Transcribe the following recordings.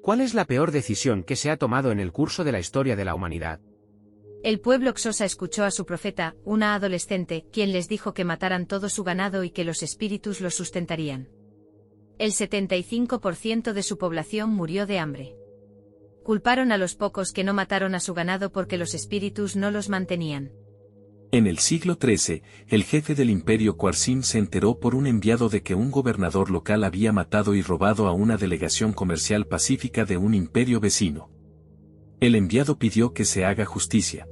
¿Cuál es la peor decisión que se ha tomado en el curso de la historia de la humanidad? El pueblo Xhosa escuchó a su profeta, una adolescente, quien les dijo que mataran todo su ganado y que los espíritus los sustentarían. El 75% de su población murió de hambre. Culparon a los pocos que no mataron a su ganado porque los espíritus no los mantenían. En el siglo XIII, el jefe del imperio Qasim se enteró por un enviado de que un gobernador local había matado y robado a una delegación comercial pacífica de un imperio vecino. El enviado pidió que se haga justicia.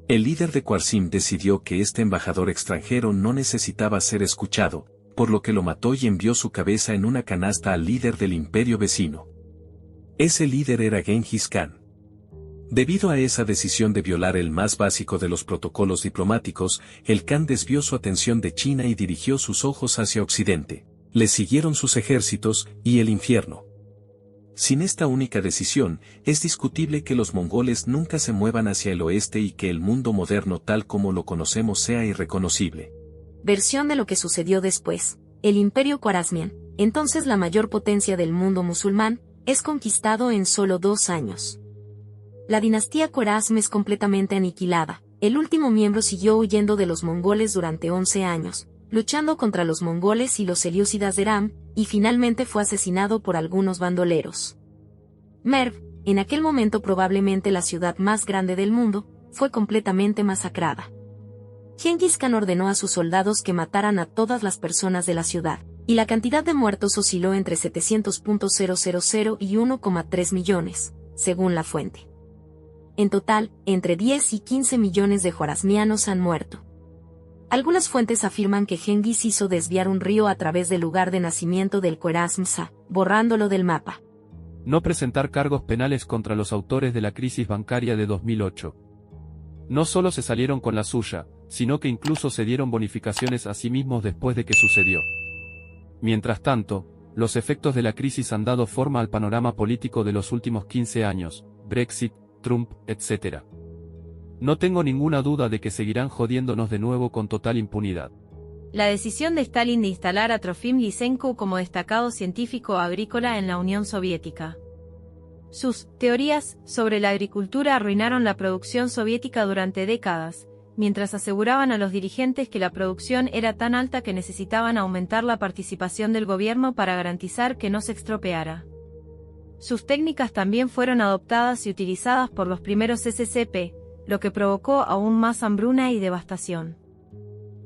El líder de Qasim decidió que este embajador extranjero no necesitaba ser escuchado, por lo que lo mató y envió su cabeza en una canasta al líder del imperio vecino. Ese líder era Genghis Khan. Debido a esa decisión de violar el más básico de los protocolos diplomáticos, el Khan desvió su atención de China y dirigió sus ojos hacia Occidente. Le siguieron sus ejércitos y el infierno. Sin esta única decisión, es discutible que los mongoles nunca se muevan hacia el oeste y que el mundo moderno tal como lo conocemos sea irreconocible. Versión de lo que sucedió después. El imperio Khwarezmian, entonces la mayor potencia del mundo musulmán, es conquistado en solo 2 años. La dinastía Khwarezm es completamente aniquilada. El último miembro siguió huyendo de los mongoles durante 11 años, luchando contra los mongoles y los selyúcidas de Iram, y finalmente fue asesinado por algunos bandoleros. Merv, en aquel momento probablemente la ciudad más grande del mundo, fue completamente masacrada. Genghis Khan ordenó a sus soldados que mataran a todas las personas de la ciudad, y la cantidad de muertos osciló entre 700.000 y 1,3 millones, según la fuente. En total, entre 10 y 15 millones de khwarezmianos han muerto. Algunas fuentes afirman que Genghis hizo desviar un río a través del lugar de nacimiento del Khwarezm-Shah, borrándolo del mapa. No presentar cargos penales contra los autores de la crisis bancaria de 2008. No solo se salieron con la suya, sino que incluso se dieron bonificaciones a sí mismos después de que sucedió. Mientras tanto, los efectos de la crisis han dado forma al panorama político de los últimos 15 años, Brexit, Trump, etc. No tengo ninguna duda de que seguirán jodiéndonos de nuevo con total impunidad. La decisión de Stalin de instalar a Trofim Lysenko como destacado científico agrícola en la Unión Soviética. Sus teorías sobre la agricultura arruinaron la producción soviética durante décadas, mientras aseguraban a los dirigentes que la producción era tan alta que necesitaban aumentar la participación del gobierno para garantizar que no se estropeara. Sus técnicas también fueron adoptadas y utilizadas por los primeros SSP, lo que provocó aún más hambruna y devastación.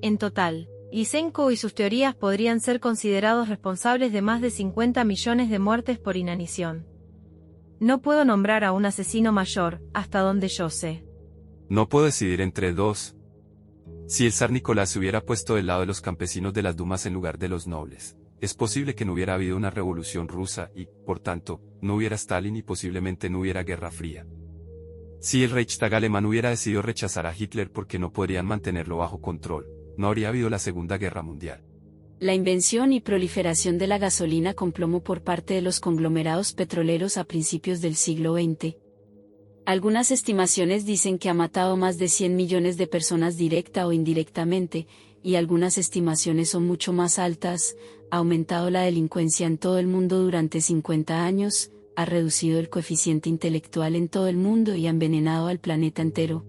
En total, Lysenko y sus teorías podrían ser considerados responsables de más de 50 millones de muertes por inanición. No puedo nombrar a un asesino mayor, hasta donde yo sé. No puedo decidir entre dos. Si el zar Nicolás se hubiera puesto del lado de los campesinos de las Dumas en lugar de los nobles, es posible que no hubiera habido una revolución rusa y, por tanto, no hubiera Stalin y posiblemente no hubiera Guerra Fría. Si el Reichstag alemán hubiera decidido rechazar a Hitler porque no podrían mantenerlo bajo control, no habría habido la Segunda Guerra Mundial. La invención y proliferación de la gasolina con plomo por parte de los conglomerados petroleros a principios del siglo XX. Algunas estimaciones dicen que ha matado más de 100 millones de personas directa o indirectamente, y algunas estimaciones son mucho más altas. Ha aumentado la delincuencia en todo el mundo durante 50 años, ha reducido el coeficiente intelectual en todo el mundo y ha envenenado al planeta entero.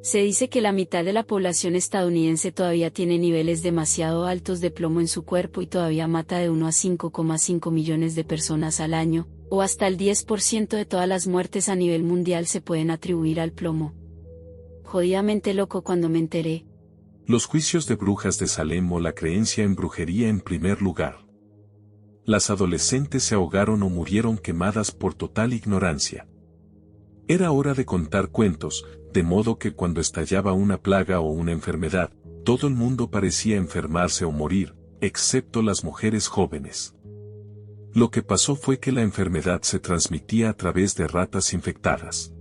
Se dice que la mitad de la población estadounidense todavía tiene niveles demasiado altos de plomo en su cuerpo y todavía mata de 1 a 5,5 millones de personas al año, o hasta el 10% de todas las muertes a nivel mundial se pueden atribuir al plomo. Jodidamente loco cuando me enteré. Los juicios de brujas de Salem o la creencia en brujería en primer lugar. Las adolescentes se ahogaron o murieron quemadas por total ignorancia. Era hora de contar cuentos, de modo que cuando estallaba una plaga o una enfermedad, todo el mundo parecía enfermarse o morir, excepto las mujeres jóvenes. Lo que pasó fue que la enfermedad se transmitía a través de ratas infectadas.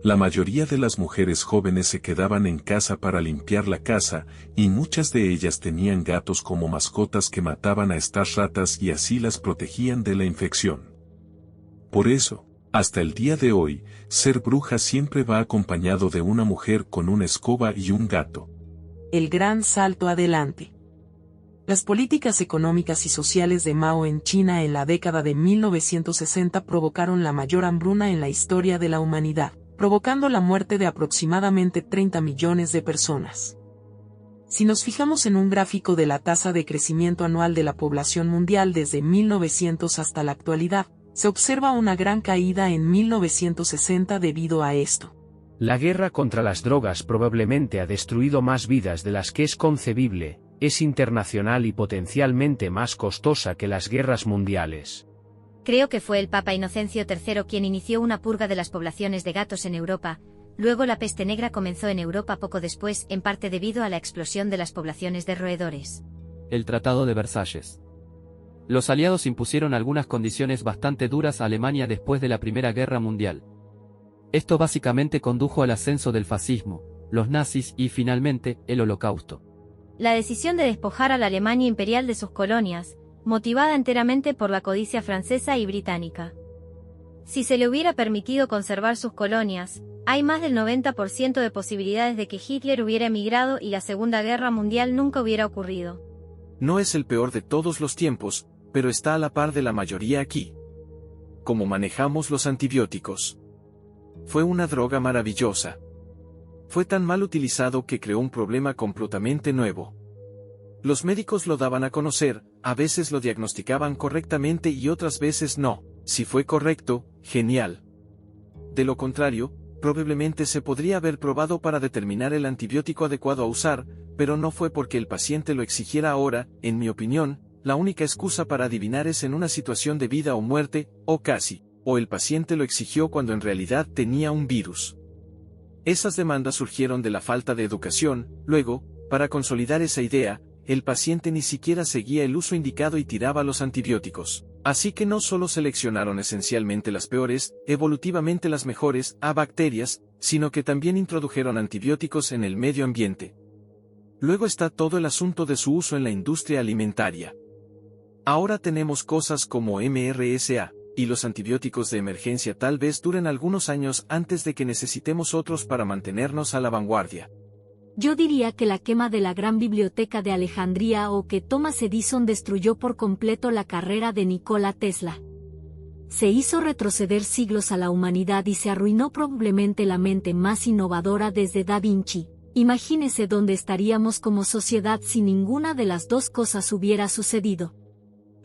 La mayoría de las mujeres jóvenes se quedaban en casa para limpiar la casa, y muchas de ellas tenían gatos como mascotas que mataban a estas ratas y así las protegían de la infección. Por eso, hasta el día de hoy, ser bruja siempre va acompañado de una mujer con una escoba y un gato. El gran salto adelante. Las políticas económicas y sociales de Mao en China en la década de 1960 provocaron la mayor hambruna en la historia de la humanidad, provocando la muerte de aproximadamente 30 millones de personas. Si nos fijamos en un gráfico de la tasa de crecimiento anual de la población mundial desde 1900 hasta la actualidad, se observa una gran caída en 1960 debido a esto. La guerra contra las drogas probablemente ha destruido más vidas de las que es concebible, es internacional y potencialmente más costosa que las guerras mundiales. Creo que fue el Papa Inocencio III quien inició una purga de las poblaciones de gatos en Europa. Luego la peste negra comenzó en Europa poco después, en parte debido a la explosión de las poblaciones de roedores. El Tratado de Versalles. Los aliados impusieron algunas condiciones bastante duras a Alemania después de la Primera Guerra Mundial. Esto básicamente condujo al ascenso del fascismo, los nazis y, finalmente, el Holocausto. La decisión de despojar a la Alemania imperial de sus colonias, motivada enteramente por la codicia francesa y británica. Si se le hubiera permitido conservar sus colonias, hay más del 90% de posibilidades de que Hitler hubiera emigrado y la Segunda Guerra Mundial nunca hubiera ocurrido. No es el peor de todos los tiempos, pero está a la par de la mayoría aquí. ¿Cómo manejamos los antibióticos? Fue una droga maravillosa. Fue tan mal utilizado que creó un problema completamente nuevo. Los médicos lo daban a conocer, a veces lo diagnosticaban correctamente y otras veces no. Si fue correcto, genial. De lo contrario, probablemente se podría haber probado para determinar el antibiótico adecuado a usar, pero no fue porque el paciente lo exigiera ahora. En mi opinión, la única excusa para adivinar es en una situación de vida o muerte, o casi, o el paciente lo exigió cuando en realidad tenía un virus. Esas demandas surgieron de la falta de educación. Luego, para consolidar esa idea, el paciente ni siquiera seguía el uso indicado y tiraba los antibióticos. Así que no solo seleccionaron esencialmente las peores, evolutivamente las mejores, a bacterias, sino que también introdujeron antibióticos en el medio ambiente. Luego está todo el asunto de su uso en la industria alimentaria. Ahora tenemos cosas como MRSA, y los antibióticos de emergencia tal vez duren algunos años antes de que necesitemos otros para mantenernos a la vanguardia. Yo diría que la quema de la gran biblioteca de Alejandría o que Thomas Edison destruyó por completo la carrera de Nikola Tesla. Se hizo retroceder siglos a la humanidad y se arruinó probablemente la mente más innovadora desde Da Vinci. Imagínese dónde estaríamos como sociedad si ninguna de las dos cosas hubiera sucedido.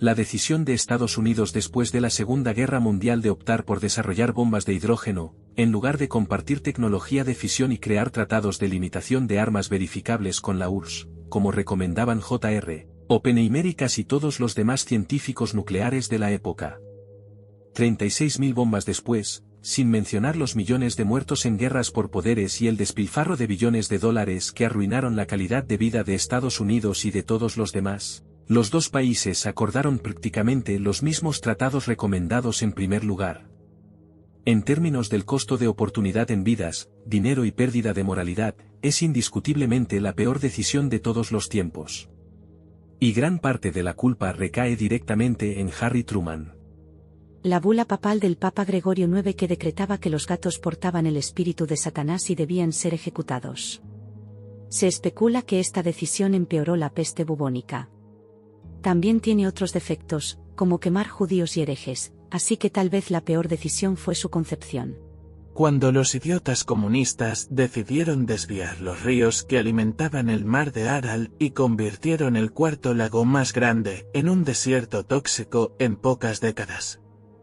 La decisión de Estados Unidos después de la Segunda Guerra Mundial de optar por desarrollar bombas de hidrógeno, en lugar de compartir tecnología de fisión y crear tratados de limitación de armas verificables con la URSS, como recomendaban J.R. Oppenheimer y casi todos los demás científicos nucleares de la época. 36.000 bombas después, sin mencionar los millones de muertos en guerras por poderes y el despilfarro de billones de dólares que arruinaron la calidad de vida de Estados Unidos y de todos los demás. Los dos países acordaron prácticamente los mismos tratados recomendados en primer lugar. En términos del costo de oportunidad en vidas, dinero y pérdida de moralidad, es indiscutiblemente la peor decisión de todos los tiempos. Y gran parte de la culpa recae directamente en Harry Truman. La bula papal del Papa Gregorio IX que decretaba que los gatos portaban el espíritu de Satanás y debían ser ejecutados. Se especula que esta decisión empeoró la peste bubónica. También tiene otros defectos, como quemar judíos y herejes, así que tal vez la peor decisión fue su concepción. Cuando los idiotas comunistas decidieron desviar los ríos que alimentaban el mar de Aral y convirtieron el cuarto lago más grande en un desierto tóxico en pocas décadas.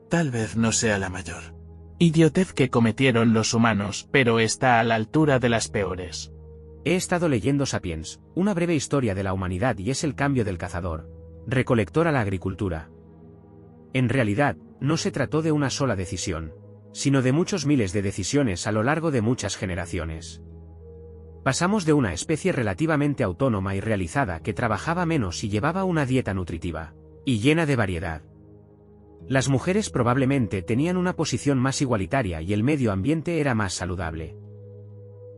Tal vez no sea la mayor idiotez que cometieron los humanos, pero está a la altura de las peores. He estado leyendo Sapiens, una breve historia de la humanidad y es el cambio del cazador recolector a la agricultura. En realidad, no se trató de una sola decisión, sino de muchos miles de decisiones a lo largo de muchas generaciones. Pasamos de una especie relativamente autónoma y realizada que trabajaba menos y llevaba una dieta nutritiva y llena de variedad. Las mujeres probablemente tenían una posición más igualitaria y el medio ambiente era más saludable.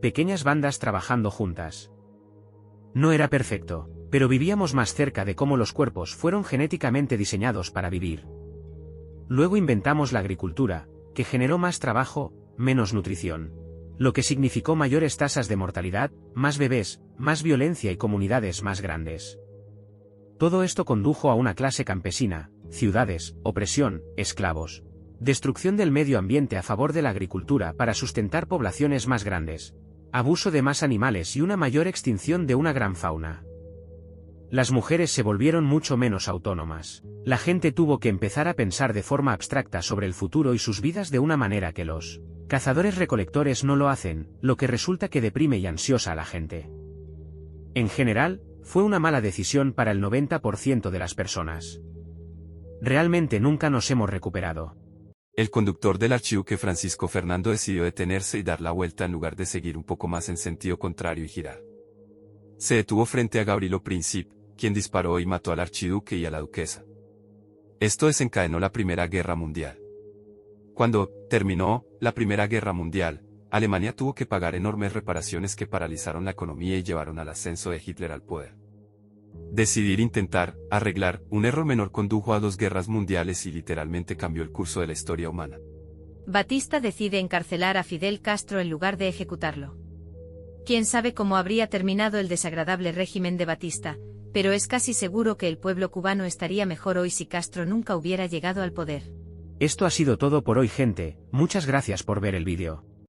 Pequeñas bandas trabajando juntas. No era perfecto, pero vivíamos más cerca de cómo los cuerpos fueron genéticamente diseñados para vivir. Luego inventamos la agricultura, que generó más trabajo, menos nutrición, lo que significó mayores tasas de mortalidad, más bebés, más violencia y comunidades más grandes. Todo esto condujo a una clase campesina, ciudades, opresión, esclavos. Destrucción del medio ambiente a favor de la agricultura para sustentar poblaciones más grandes. Abuso de más animales y una mayor extinción de una gran fauna. Las mujeres se volvieron mucho menos autónomas. La gente tuvo que empezar a pensar de forma abstracta sobre el futuro y sus vidas de una manera que los cazadores-recolectores no lo hacen, lo que resulta que deprime y ansiosa a la gente. En general, fue una mala decisión para el 90% de las personas. Realmente nunca nos hemos recuperado. El conductor del archiduque Francisco Fernando decidió detenerse y dar la vuelta en lugar de seguir un poco más en sentido contrario y girar. Se detuvo frente a Gabrielo Princip, quien disparó y mató al archiduque y a la duquesa. Esto desencadenó la Primera Guerra Mundial. Cuando terminó la Primera Guerra Mundial, Alemania tuvo que pagar enormes reparaciones que paralizaron la economía y llevaron al ascenso de Hitler al poder. Decidir intentar arreglar un error menor condujo a 2 guerras mundiales y literalmente cambió el curso de la historia humana. Batista decide encarcelar a Fidel Castro en lugar de ejecutarlo. Quién sabe cómo habría terminado el desagradable régimen de Batista, pero es casi seguro que el pueblo cubano estaría mejor hoy si Castro nunca hubiera llegado al poder. Esto ha sido todo por hoy, gente. Muchas gracias por ver el vídeo.